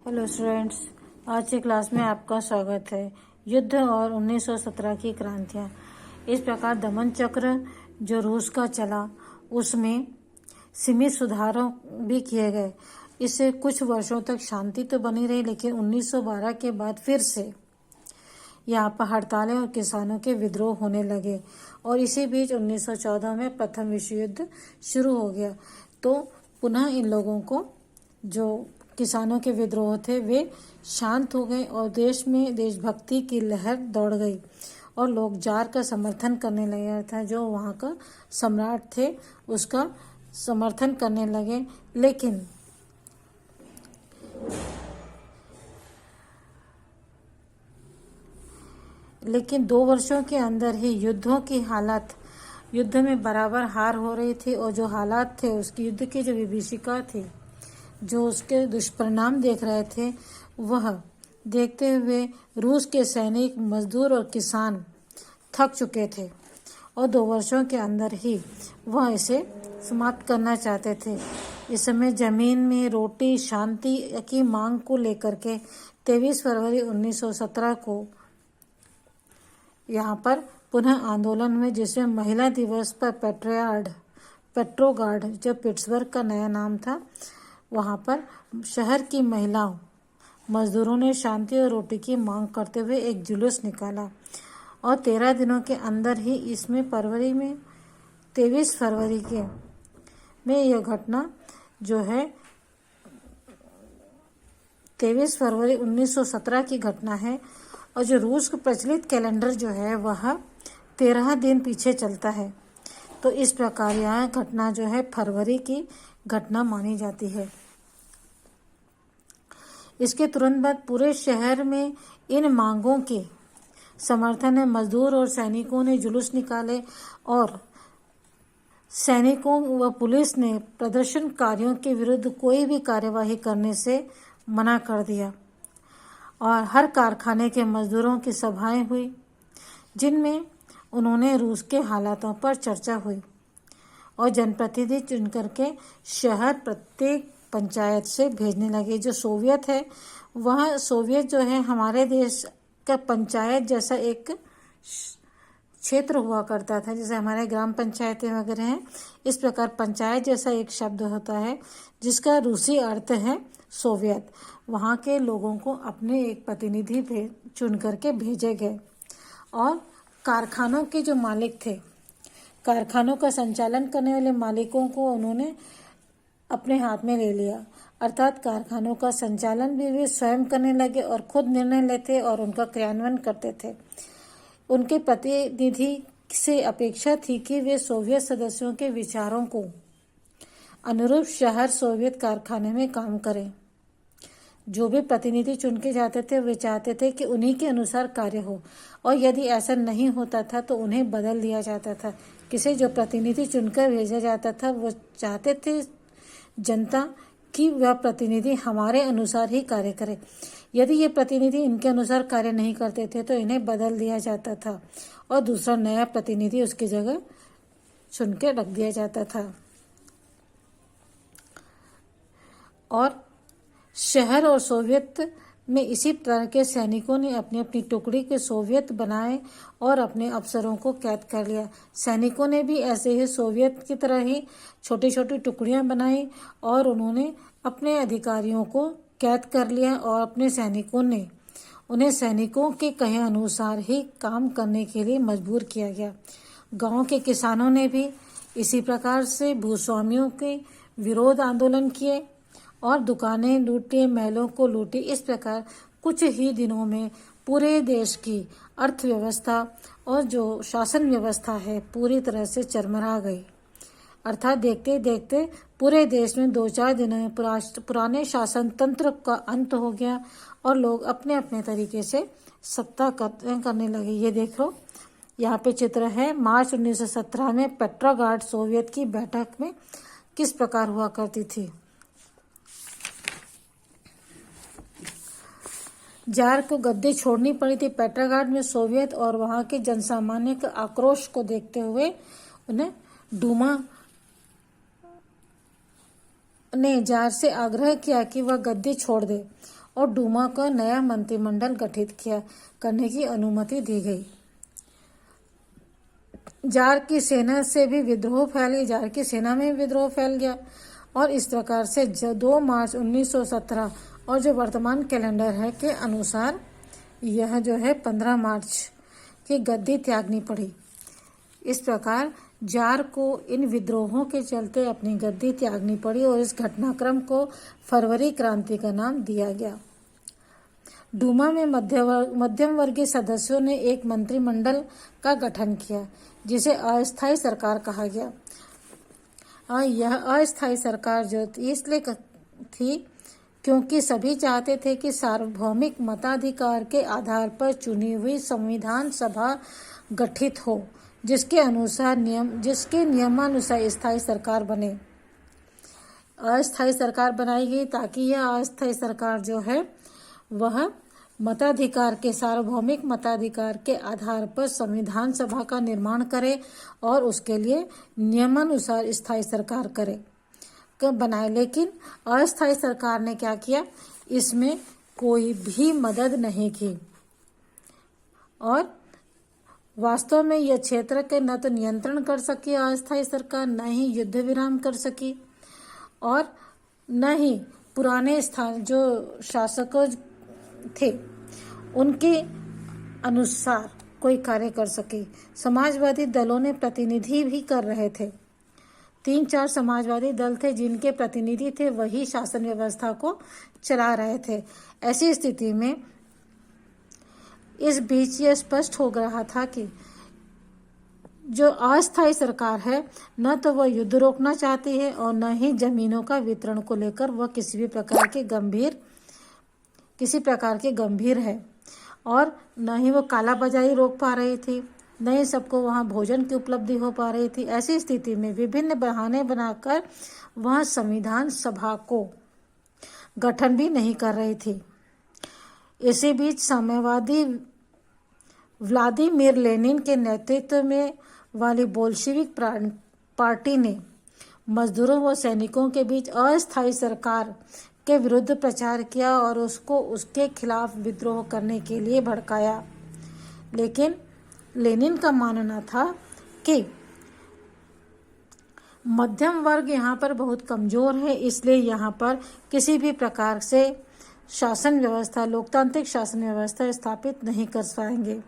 Hello students, आज की class में आपका स्वागत है। युद्ध और 1917 की क्रांतियाँ। इस प्रकार दमन चक्र जो रूस का चला उसमें सीमित सुधारों भी किए गए। इससे कुछ वर्षों तक शांति तो बनी रही, लेकिन 1912 के बाद फिर से यहाँ पर हड़तालें और किसानों के विद्रोह होने लगे और इसी बीच 1914 में प्रथम विश्व युद्ध शुरू हो गया। तो पुनः इन लोगों को, जो किसानों के विद्रोह थे, वे शांत हो गए और देश में देशभक्ति की लहर दौड़ गई और लोग जार का समर्थन करने लगे था। जो वहाँ का सम्राट थे उसका समर्थन करने लगे, लेकिन 2 वर्षों के अंदर ही युद्ध में बराबर हार हो रही थी और जो हालात थे उसकी युद्ध की जो विभीषिका थी, जो उसके दुष्परिणाम देख रहे थे, वह देखते हुए रूस के सैनिक, मजदूर और किसान थक चुके थे और 2 वर्षों के अंदर ही वह इसे समाप्त करना चाहते थे। इस समय जमीन में रोटी, शांति की मांग को लेकर के 23 फरवरी 1917 को यहाँ पर पुनः आंदोलन हुए, जिसमें महिला दिवस पर पेट्रोगार्ड, जो पिट्सबर्ग का नया नाम था, वहाँ पर शहर की महिलाओं, मजदूरों ने शांति और रोटी की मांग करते हुए एक जुलूस निकाला और 13 दिनों के अंदर ही इसमें 23 फरवरी में यह घटना जो है 23 फरवरी 1917 की घटना है। और जो रूस का प्रचलित कैलेंडर जो है वह 13 दिन पीछे चलता है, तो इस प्रकार यह घटना जो है फरवरी की घटना मानी जाती है। इसके तुरंत बाद पूरे शहर में इन मांगों के समर्थन में मजदूर और सैनिकों ने जुलूस निकाले और सैनिकों व पुलिस ने प्रदर्शनकारियों के विरुद्ध कोई भी कार्यवाही करने से मना कर दिया और हर कारखाने के मजदूरों की सभाएं हुई, जिनमें उन्होंने रूस के हालातों पर चर्चा हुई और जनप्रतिनिधि चुन करके शहर प्रत्येक पंचायत से भेजने लगे। जो सोवियत है, वह सोवियत जो है हमारे देश का पंचायत जैसा एक क्षेत्र हुआ करता था, जैसे हमारे ग्राम पंचायतें वगैरह हैं। इस प्रकार पंचायत जैसा एक शब्द होता है जिसका रूसी अर्थ है सोवियत। वहाँ के लोगों को अपने एक प्रतिनिधि चुन करके भेजे गए और कारखानों के जो मालिक थे, कारखानों का संचालन करने वाले मालिकों को उन्होंने अपने हाथ में ले लिया, अर्थात कारखानों का संचालन भी वे स्वयं करने लगे और खुद निर्णय लेते और उनका क्रियान्वयन करते थे। उनके प्रतिनिधि से अपेक्षा थी कि वे सोवियत सदस्यों के विचारों को अनुरूप शहर सोवियत कारखाने में काम करें। जो भी प्रतिनिधि चुन के जाते थे वे चाहते थे कि उन्हीं के अनुसार कार्य हो और यदि ऐसा नहीं होता था तो उन्हें बदल दिया जाता था। किसी जो प्रतिनिधि चुनकर भेजा जाता था वो चाहते थे जनता कि वह प्रतिनिधि हमारे अनुसार ही कार्य करे। यदि ये प्रतिनिधि इनके अनुसार कार्य नहीं करते थे तो इन्हें बदल दिया जाता था और दूसरा नया प्रतिनिधि उसकी जगह चुन के रख दिया जाता था। और शहर और सोवियत में इसी तरह के सैनिकों ने अपनी अपनी टुकड़ी के सोवियत बनाए और अपने अफसरों को कैद कर लिया। सैनिकों ने भी ऐसे ही सोवियत की तरह ही छोटी छोटी टुकड़ियां बनाई और उन्होंने अपने अधिकारियों को कैद कर लिया और अपने सैनिकों ने उन्हें सैनिकों के कहे अनुसार ही काम करने के लिए मजबूर किया गया। गांव के किसानों ने भी इसी प्रकार से भूस्वामियों के विरोध आंदोलन किए और दुकानें लूटी, महलों को लूटी। इस प्रकार कुछ ही दिनों में पूरे देश की अर्थव्यवस्था और जो शासन व्यवस्था है पूरी तरह से चरमरा गई। अर्थात देखते देखते पूरे देश में 2-4 दिनों में पुराने शासन तंत्र का अंत हो गया और लोग अपने अपने तरीके से सत्ता करने लगे। ये देखो, यहाँ पे चित्र है मार्च 1917 में पेट्रोगार्ड सोवियत की बैठक में किस प्रकार हुआ करती थी। जार को गद्दी छोड़नी पड़ी थी। पेट्रोगार्ड में सोवियत और वहां के जनसामान्य के आक्रोश को देखते हुए उन्हें डूमा ने जार से आग्रह किया कि वह गद्दी छोड़ दे और डूमा को नया मंत्रिमंडल गठित करने की अनुमति दी गई। जार की सेना से भी विद्रोह फैल गया, जार की सेना में भी विद्रोह फैल गया और इस प्रकार से 2 मार्च 1917 और जो वर्तमान कैलेंडर है के अनुसार यह जो है 15 मार्च की गद्दी त्यागनी पड़ी। इस प्रकार जार को इन विद्रोहों के चलते अपनी गद्दी त्यागनी पड़ी और इस घटनाक्रम को फरवरी क्रांति का नाम दिया गया। डूमा में मध्यम वर्गीय सदस्यों ने एक मंत्रिमंडल का गठन किया जिसे अस्थायी सरकार कहा गया। यह अस्थायी सरकार जो इसलिए थी क्योंकि सभी चाहते थे कि सार्वभौमिक मताधिकार के आधार पर चुनी हुई संविधान सभा गठित हो जिसके नियमानुसार स्थायी सरकार बने। अस्थायी सरकार बनाई गई ताकि यह अस्थायी सरकार जो है वह सार्वभौमिक मताधिकार के आधार पर संविधान सभा का निर्माण करे और उसके लिए नियमानुसार स्थायी सरकार बनाए। लेकिन अस्थायी सरकार ने क्या किया, इसमें कोई भी मदद नहीं की और वास्तव में यह क्षेत्र के न तो नियंत्रण कर सकी अस्थायी सरकार, न ही युद्ध विराम कर सकी और न ही पुराने स्थान जो शासकों थे उनके अनुसार कोई कार्य कर सके। समाजवादी दलों ने प्रतिनिधि भी कर रहे थे। 3-4 समाजवादी दल थे जिनके प्रतिनिधि थे वही शासन व्यवस्था को चला रहे थे। ऐसी स्थिति में इस बीच यह स्पष्ट हो रहा था कि जो अस्थायी सरकार है न तो वह युद्ध रोकना चाहती है और न ही जमीनों का वितरण को लेकर वह किसी प्रकार के गंभीर है और न ही वो कालाबाजारी रोक पा रही थी, न ही सबको वहाँ भोजन की उपलब्धि हो पा रही थी। ऐसी स्थिति में विभिन्न बहाने बनाकर वह संविधान सभा को गठन भी नहीं कर रही थी। इसी बीच साम्यवादी व्लादिमीर लेनिन के नेतृत्व में वाली बोल्शेविक पार्टी ने मजदूरों व सैनिकों के बीच अस्थायी सरकार के विरुद्ध प्रचार किया और उसको उसके खिलाफ विद्रोह करने के लिए भड़काया। लेकिन लेनिन का मानना था कि मध्यम वर्ग यहाँ पर बहुत कमजोर है, इसलिए यहाँ पर किसी भी प्रकार से शासन व्यवस्था, लोकतांत्रिक शासन व्यवस्था स्थापित नहीं कर पाएंगे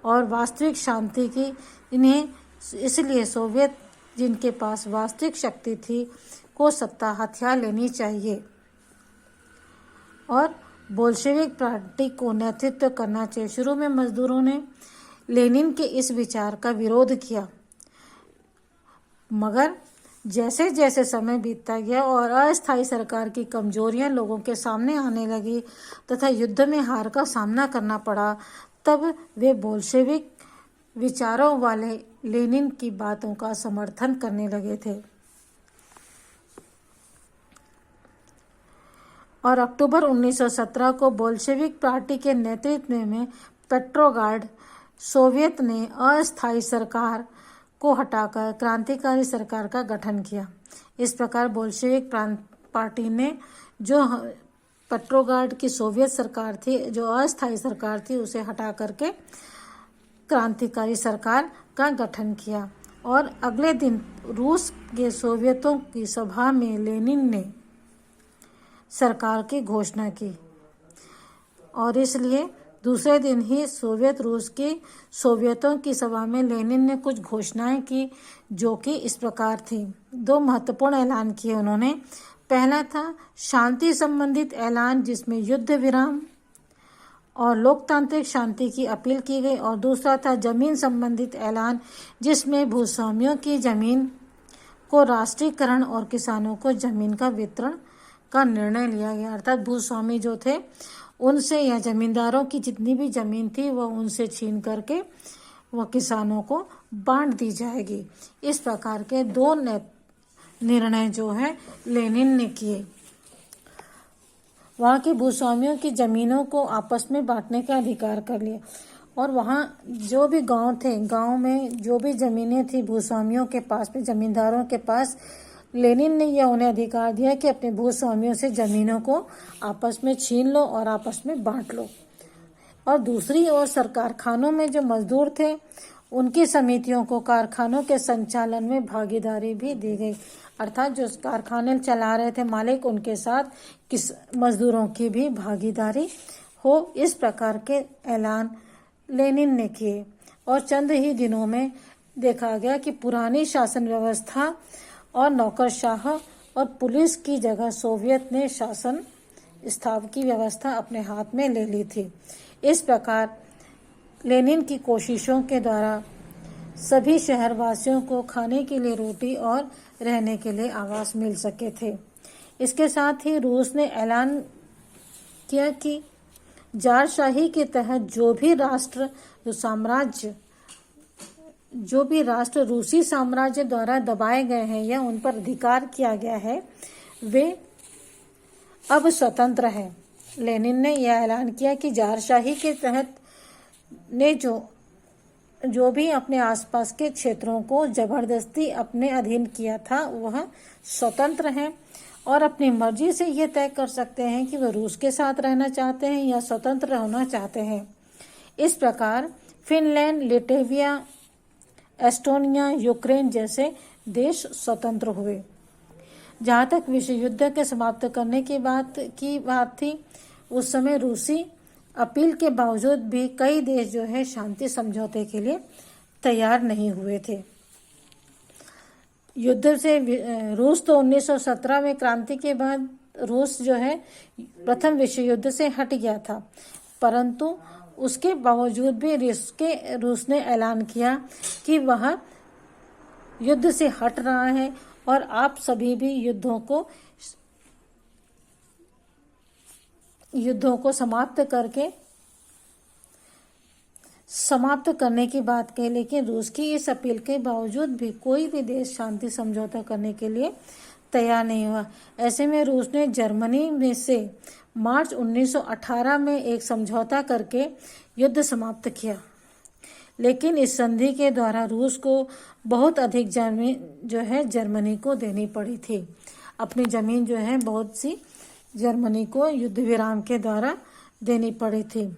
और वास्तविक शांति की इन्हें इसलिए सोवियत जिनके पास वास्तविक शक्ति थी को सत्ता हथिया लेनी चाहिए और बोल्शेविक पार्टी को नेतृत्व करना चाहिए। शुरू में मजदूरों ने लेनिन के इस विचार का विरोध किया, मगर जैसे जैसे समय बीतता गया और अस्थायी सरकार की कमजोरियां लोगों के सामने आने लगी तथा युद्ध में हार का सामना करना पड़ा, तब वे बोल्शेविक विचारों वाले लेनिन की बातों का समर्थन करने लगे थे। और अक्टूबर 1917 को बोल्शेविक पार्टी के नेतृत्व में पेट्रोग्राड सोवियत ने अस्थायी सरकार को हटाकर क्रांतिकारी सरकार का गठन किया। इस प्रकार बोल्शेविक पार्टी ने जो पेट्रोग्राड की सोवियत सरकार थी, जो अस्थायी सरकार थी, उसे हटा करके क्रांतिकारी सरकार का गठन किया और अगले दिन रूस के सोवियतों की सभा में लेनिन ने सरकार की घोषणा की और इसलिए दूसरे दिन ही सोवियत रूस की सोवियतों की सभा में लेनिन ने कुछ घोषणाएं की जो कि इस प्रकार थी। 2 महत्वपूर्ण ऐलान किए उन्होंने। पहला था शांति संबंधित ऐलान जिसमें युद्ध विराम और लोकतांत्रिक शांति की अपील की गई और दूसरा था जमीन संबंधित ऐलान जिसमें भूस्वामियों की जमीन को राष्ट्रीयकरण और किसानों को जमीन का वितरण का निर्णय लिया गया। अर्थात भूस्वामी जो थे उनसे या जमींदारों की जितनी भी जमीन थी वह उनसे छीन करके वह किसानों को बांट दी जाएगी। इस प्रकार के 2 निर्णय जो है लेनिन ने किए। वहाँ के भूस्वामियों की जमीनों को आपस में बांटने का अधिकार कर लिया और वहाँ जो भी गांव थे, गांव में जो भी जमीनें थी भूस्वामियों के पास में, जमींदारों के पास, लेनिन ने यह उन्हें अधिकार दिया कि अपने भूस्वामियों से जमीनों को आपस में छीन लो और आपस में बांट लो। और दूसरी ओर कारखानों में जो मजदूर थे उनकी समितियों को कारखानों के संचालन में भागीदारी भी दी गई, अर्थात जो कारखाने चला रहे थे मालिक, उनके साथ किस मजदूरों की भी भागीदारी हो, इस प्रकार के ऐलान लेनिन ने किए। और चंद ही दिनों में देखा गया कि पुरानी शासन व्यवस्था और नौकरशाह और पुलिस की जगह सोवियत ने शासन स्थापना की व्यवस्था अपने हाथ में ले ली थी। इस प्रकार लेनिन की कोशिशों के द्वारा सभी शहरवासियों को खाने के लिए रोटी और रहने के लिए आवास मिल सके थे। इसके साथ ही रूस ने ऐलान किया कि जारशाही के तहत जो भी राष्ट्र रूसी साम्राज्य द्वारा दबाए गए हैं या उन पर अधिकार किया गया है, वे अब स्वतंत्र है। लेनिन ने यह ऐलान किया कि जारशाही के तहत ने जो भी अपने आसपास के क्षेत्रों को जबरदस्ती अपने अधीन किया था वह स्वतंत्र हैं और अपनी मर्जी से ये तय कर सकते हैं कि वह रूस के साथ रहना चाहते हैं या स्वतंत्र होना चाहते हैं। इस प्रकार फिनलैंड, लिथुआनिया, एस्टोनिया, यूक्रेन जैसे देश स्वतंत्र हुए। जहाँ तक विश्व युद्ध के समाप्त करने की बात थी, उस समय रूसी अपील के बावजूद भी कई देश जो है शांति समझौते के लिए तैयार नहीं हुए थे। युद्ध से रूस तो 1917 में क्रांति के बाद रूस जो है प्रथम विश्व युद्ध से हट गया था, परंतु उसके बावजूद भी रूस ने ऐलान किया कि वह युद्ध से हट रहा है और आप सभी भी युद्धों को समाप्त करने की बात कही। लेकिन रूस की इस अपील के बावजूद भी कोई भी देश शांति समझौता करने के लिए तैयार नहीं हुआ। ऐसे में रूस ने जर्मनी में से मार्च 1918 में एक समझौता करके युद्ध समाप्त किया। लेकिन इस संधि के द्वारा रूस को बहुत अधिक जमीन जो है जर्मनी को देनी पड़ी थी। अपनी जमीन जो है बहुत सी जर्मनी को युद्ध विराम के द्वारा देनी पड़ी थी।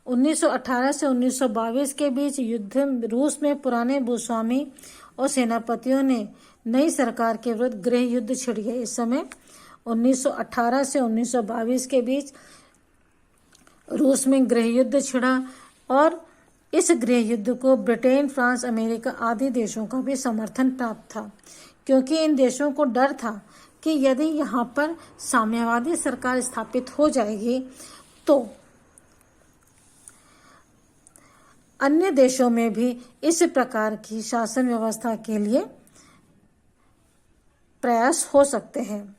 1918 से 1922 के बीच युद्ध रूस में पुराने भूस्वामी और सेनापतियों ने नई सरकार के विरुद्ध गृह युद्ध छिड़ गए। इस समय 1918 से 1922 के बीच रूस में गृह युद्ध छिड़ा और इस गृह युद्ध को ब्रिटेन, फ्रांस, अमेरिका आदि देशों का भी समर्थन प्राप्त था, क्योंकि इन देशों को डर था कि यदि यहाँ पर साम्यवादी सरकार स्थापित हो जाएगी तो अन्य देशों में भी इस प्रकार की शासन व्यवस्था के लिए प्रयास हो सकते हैं।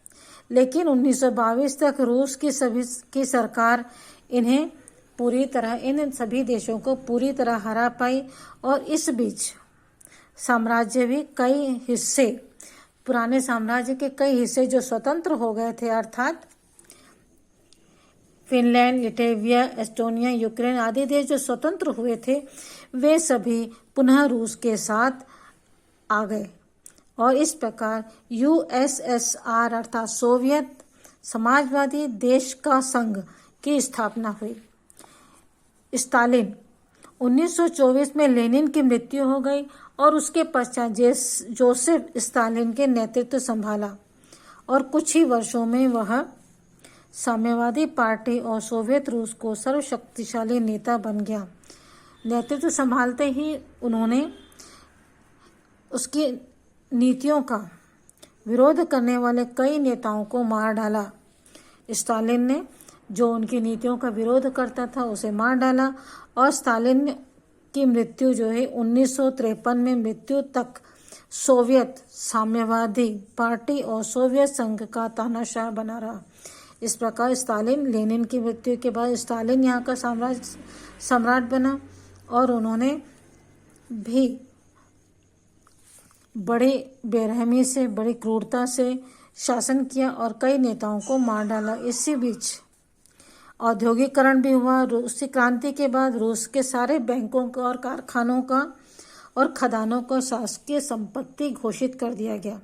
लेकिन 1922 तक रूस की सरकार इन सभी देशों को पूरी तरह हरा पाई और इस बीच पुराने साम्राज्य के कई हिस्से जो स्वतंत्र हो गए थे, अर्थात फिनलैंड, लिथुआनिया, एस्टोनिया, यूक्रेन आदि देश जो स्वतंत्र हुए थे, वे सभी पुनः रूस के साथ आ गए और इस प्रकार USSR अर्थात सोवियत समाजवादी देश का संघ की स्थापना हुई। स्टालिन 1924 में लेनिन की मृत्यु हो गई और उसके पश्चात जोसेफ स्टालिन के नेतृत्व संभाला और कुछ ही वर्षों में वह साम्यवादी पार्टी और सोवियत रूस को सर्वशक्तिशाली नेता बन गया। नेतृत्व संभालते ही उन्होंने उसकी नीतियों का विरोध करने वाले कई नेताओं को मार डाला। स्टालिन ने जो उनकी नीतियों का विरोध करता था उसे मार डाला और स्टालिन की मृत्यु जो है 1953 में मृत्यु तक सोवियत साम्यवादी पार्टी और सोवियत संघ का तानाशाह बना रहा। इस प्रकार स्टालिन, लेनिन की मृत्यु के बाद स्टालिन यहाँ का सम्राट बना और उन्होंने भी बड़ी बेरहमी से, बड़ी क्रूरता से शासन किया और कई नेताओं को मार डाला। इसी बीच औद्योगिकरण भी हुआ। रूसी क्रांति के बाद रूस के सारे बैंकों का और कारखानों का और खदानों को शासकीय संपत्ति घोषित कर दिया गया।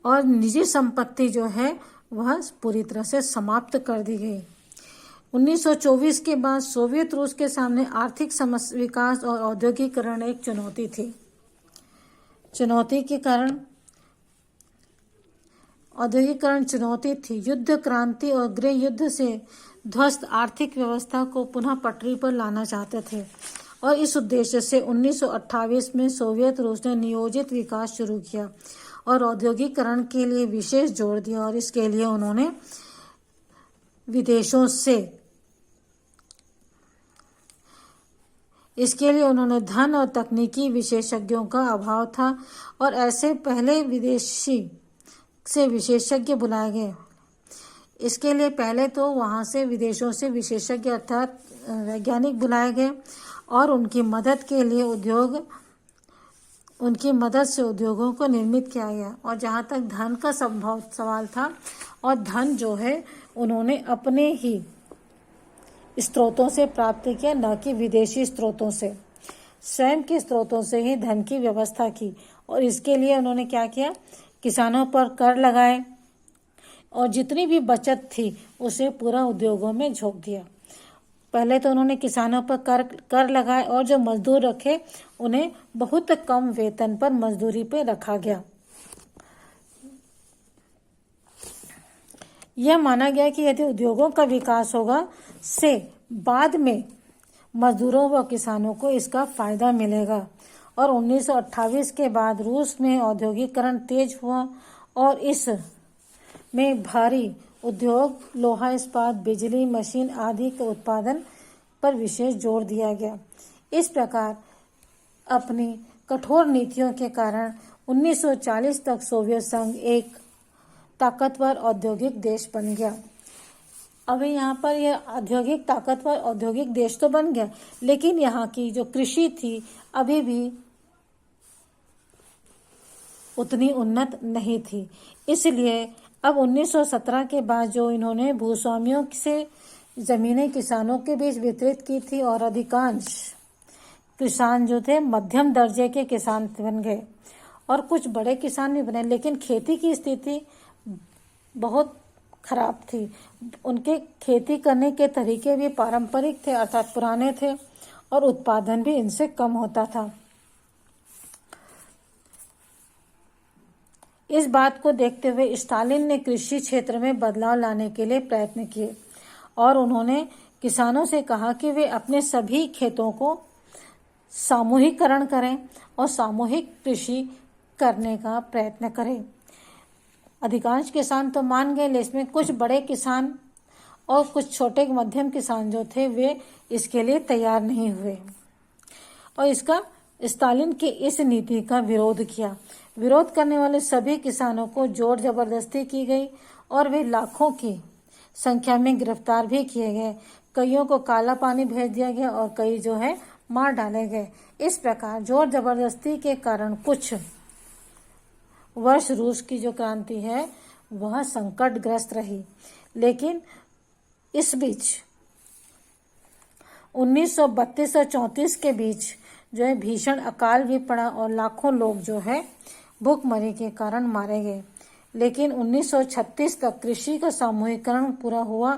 और निजी संपत्ति जो है वह पूरी तरह से समाप्त कर दी गई। 1924 के बाद सोवियत रूस के सामने आर्थिक विकास और औद्योगिकरण एक चुनौती थी। चुनौती के कारण औद्योगिकरण चुनौती थी। युद्ध, क्रांति और गृह युद्ध से ध्वस्त आर्थिक व्यवस्था को पुनः पटरी पर लाना चाहते थे और इस उद्देश्य से 1928 में सोवियत रूस ने नियोजित विकास शुरू किया और औद्योगिकरण के लिए विशेष जोर दिया और इसके लिए उन्होंने विदेशों से धन और तकनीकी विशेषज्ञों का अभाव था और ऐसे पहले विदेशी से विशेषज्ञ बुलाए गए। इसके लिए पहले तो वहाँ से विदेशों से विशेषज्ञ अर्थात वैज्ञानिक बुलाए गए और उनकी मदद से उद्योगों को निर्मित किया गया। और जहाँ तक धन का सवाल था, और धन जो है उन्होंने अपने ही स्रोतों से प्राप्त किया, न कि विदेशी स्रोतों से। स्वयं के स्रोतों से ही धन की व्यवस्था की और इसके लिए उन्होंने क्या किया, किसानों पर कर लगाए और जितनी भी बचत थी उसे पूरा उद्योगों में झोंक दिया। पहले तो उन्होंने किसानों पर कर लगाए और जो मजदूर रखे उन्हें बहुत कम वेतन पर मजदूरी पे रखा गया। यह माना गया कि यदि उद्योगों का विकास होगा से बाद में मजदूरों व किसानों को इसका फायदा मिलेगा। और 1928 के बाद रूस में औद्योगिकरण तेज हुआ और इस में भारी उद्योग, लोहा इस्पात, बिजली, मशीन आदि के उत्पादन पर विशेष जोर दिया गया। इस प्रकार अपनी कठोर नीतियों के कारण 1940 तक सोवियत संघ एक ताकतवर औद्योगिक देश बन गया। अभी यहाँ पर यह ताकतवर औद्योगिक देश तो बन गया, लेकिन यहाँ की जो कृषि थी अभी भी उतनी उन्नत नहीं थी। इसलिए अब 1917 के बाद जो इन्होंने भूस्वामियों से जमीनें किसानों के बीच वितरित की थी और अधिकांश किसान जो थे मध्यम दर्जे के किसान बन गए और कुछ बड़े किसान भी बने, लेकिन खेती की स्थिति बहुत खराब थी। उनके खेती करने के तरीके भी पारंपरिक थे अर्थात पुराने थे और उत्पादन भी इनसे कम होता था। इस बात को देखते हुए स्टालिन ने कृषि क्षेत्र में बदलाव लाने के लिए प्रयत्न किए और उन्होंने किसानों से कहा कि वे अपने सभी खेतों को सामूहिकरण करें और सामूहिक कृषि करने का प्रयत्न करें। अधिकांश किसान तो मान गए, लेकिन कुछ बड़े किसान और कुछ छोटे मध्यम किसान जो थे वे इसके लिए तैयार नहीं हुए और स्टालिन की इस नीति का विरोध किया। विरोध करने वाले सभी किसानों को जोर जबरदस्ती की गई और वे लाखों की संख्या में गिरफ्तार भी किए गए। कईयों को काला पानी भेज दिया गया और कई जो है मार डाले गए। इस प्रकार जोर जबरदस्ती के कारण कुछ वर्ष रूस की जो क्रांति है वह संकटग्रस्त रही, लेकिन इस बीच 1932 और 34 के बीच जो है भीषण अकाल भी पड़ा और लाखों लोग जो है भूखमरी के कारण मारे गए। लेकिन 1936 तक कृषि का सामूहिकरण पूरा हुआ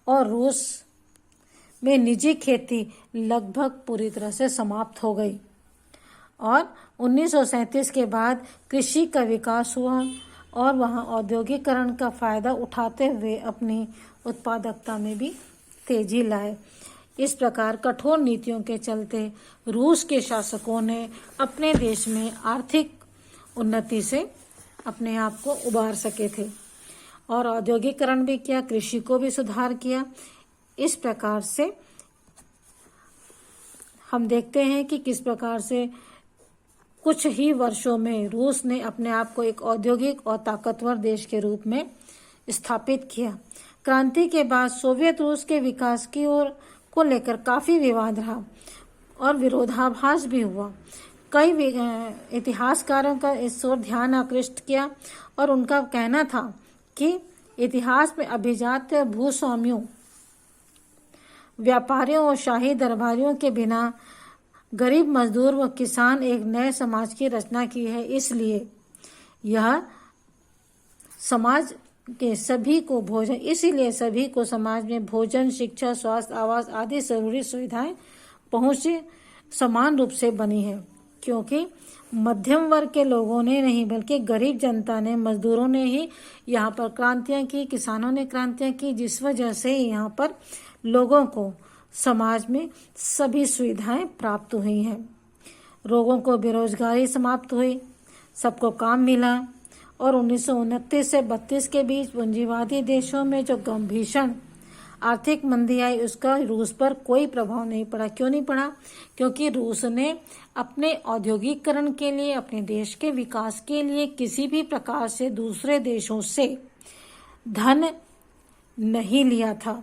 और रूस में निजी खेती लगभग पूरी तरह से समाप्त हो गई और 1937 के बाद कृषि का विकास हुआ और वहाँ औद्योगिकरण का फायदा उठाते हुए अपनी उत्पादकता में भी तेजी लाए। इस प्रकार कठोर नीतियों के चलते रूस के शासकों ने अपने देश में आर्थिक उन्नति से अपने आप को उबार सके थे और औद्योगिकरण भी किया, कृषि को भी सुधार किया। इस प्रकार से हम देखते हैं कि किस प्रकार से कुछ ही वर्षों में रूस ने अपने आप को एक औद्योगिक और ताकतवर देश के रूप में स्थापित किया। क्रांति के बाद सोवियत रूस के विकास की ओर को लेकर काफी विवाद रहा और विरोधाभास भी हुआ। कई इतिहासकारों का इस ओर ध्यान आकृष्ट किया और उनका कहना था कि इतिहास में अभिजात भूस्वामियों, व्यापारियों और शाही दरबारियों के बिना गरीब मजदूर व किसान एक नए समाज की रचना की है। इसलिए यह समाज के सभी को भोजन, इसीलिए सभी को समाज में भोजन, शिक्षा, स्वास्थ्य, आवास आदि जरूरी सुविधाएं पहुंचे समान रूप से बनी है, क्योंकि मध्यम वर्ग के लोगों ने नहीं बल्कि गरीब जनता ने, मजदूरों ने ही यहाँ पर क्रांतियां की, किसानों ने क्रांतियां की, जिस वजह से यहाँ पर लोगों को समाज में सभी सुविधाएं प्राप्त हुई हैं। लोगों को बेरोजगारी समाप्त हुई, सबको काम मिला और 1929 से 32 के बीच पूंजीवादी देशों में जो भीषण आर्थिक मंदी आई उसका रूस पर कोई प्रभाव नहीं पड़ा। क्यों नहीं पड़ा? क्योंकि रूस ने अपने औद्योगिकरण के लिए, अपने देश के विकास के लिए किसी भी प्रकार से दूसरे देशों से धन नहीं लिया था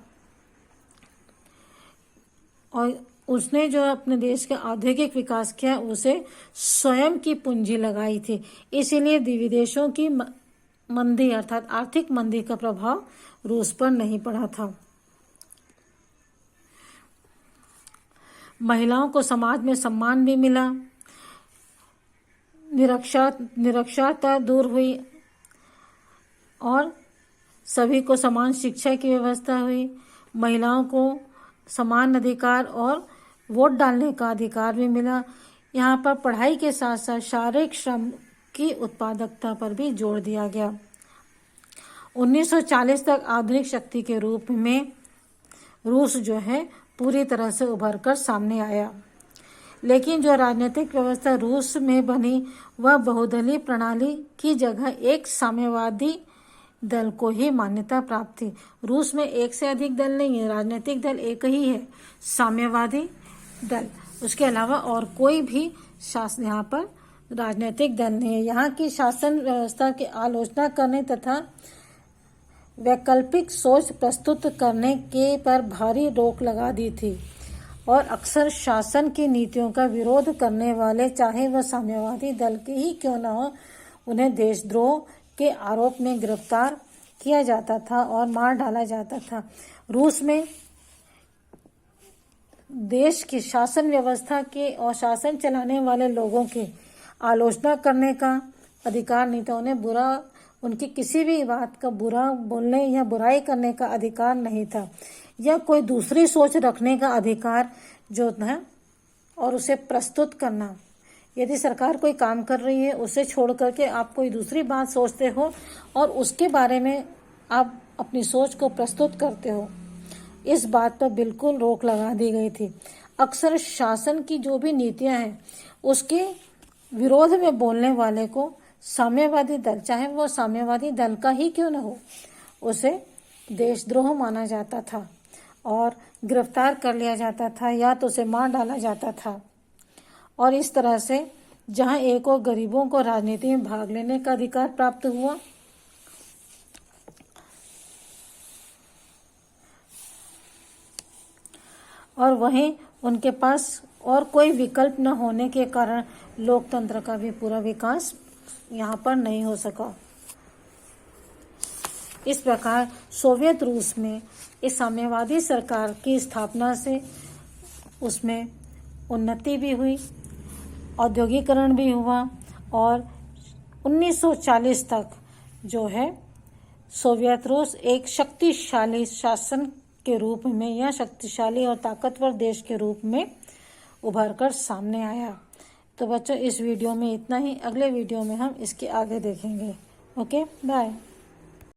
और उसने जो अपने देश का औद्योगिक विकास किया उसे स्वयं की पूंजी लगाई थी। इसीलिए विदेशों की मंदी अर्थात आर्थिक मंदी का प्रभाव रूस पर नहीं पड़ा था। महिलाओं को समाज में सम्मान भी मिला, निरक्षरता दूर हुई और सभी को समान शिक्षा की व्यवस्था हुई। महिलाओं को समान अधिकार और वोट डालने का अधिकार भी मिला। यहाँ पर पढ़ाई के साथ साथ शारीरिक श्रम की उत्पादकता पर भी जोर दिया गया। 1940 तक आधुनिक शक्ति के रूप में रूस जो है पूरी तरह से उभर कर सामने आया, लेकिन जो राजनीतिक व्यवस्था रूस में बनी वह बहुदलीय प्रणाली की जगह एक साम्यवादी दल को ही मान्यता प्राप्त थी। रूस में एक से अधिक दल नहीं है, राजनीतिक दल एक ही है, साम्यवादी दल। उसके अलावा और कोई भी शासन यहाँ पर राजनीतिक दल नहीं है। यहाँ की शासन व्यवस्था की आलोचना करने तथा वैकल्पिक सोच प्रस्तुत करने के पर भारी रोक लगा दी थी और अक्सर शासन की नीतियों का विरोध करने वाले, चाहे वह साम्यवादी दल के ही क्यों न हो, उन्हें देशद्रोह के आरोप में गिरफ्तार किया जाता था और मार डाला जाता था। रूस में देश की शासन व्यवस्था के और शासन चलाने वाले लोगों के आलोचना करने का अधिकार नहीं था। उन्हें उनकी किसी भी बात का बुरा बोलने या बुराई करने का अधिकार नहीं था, या कोई दूसरी सोच रखने का अधिकार जो था और उसे प्रस्तुत करना। यदि सरकार कोई काम कर रही है उसे छोड़ करके आप कोई दूसरी बात सोचते हो और उसके बारे में आप अपनी सोच को प्रस्तुत करते हो, इस बात पर बिल्कुल रोक लगा दी गई थी। अक्सर शासन की जो भी नीतियां हैं उसके विरोध में बोलने वाले को साम्यवादी दल, चाहे वो साम्यवादी दल का ही क्यों न हो, उसे देशद्रोह माना जाता था और गिरफ्तार कर लिया जाता था या तो उसे मार डाला जाता था। और इस तरह से जहां एक और गरीबों को राजनीति में भाग लेने का अधिकार प्राप्त हुआ, और वहीं उनके पास और कोई विकल्प न होने के कारण लोकतंत्र का भी पूरा विकास यहाँ पर नहीं हो सका। इस प्रकार सोवियत रूस में इस साम्यवादी सरकार की स्थापना से उसमें उन्नति भी हुई, औद्योगिकरण भी हुआ और 1940 तक जो है सोवियत रूस एक शक्तिशाली शासन के रूप में या शक्तिशाली और ताकतवर देश के रूप में उभर कर सामने आया। तो बच्चों इस वीडियो में इतना ही, अगले वीडियो में हम इसके आगे देखेंगे। Okay, bye.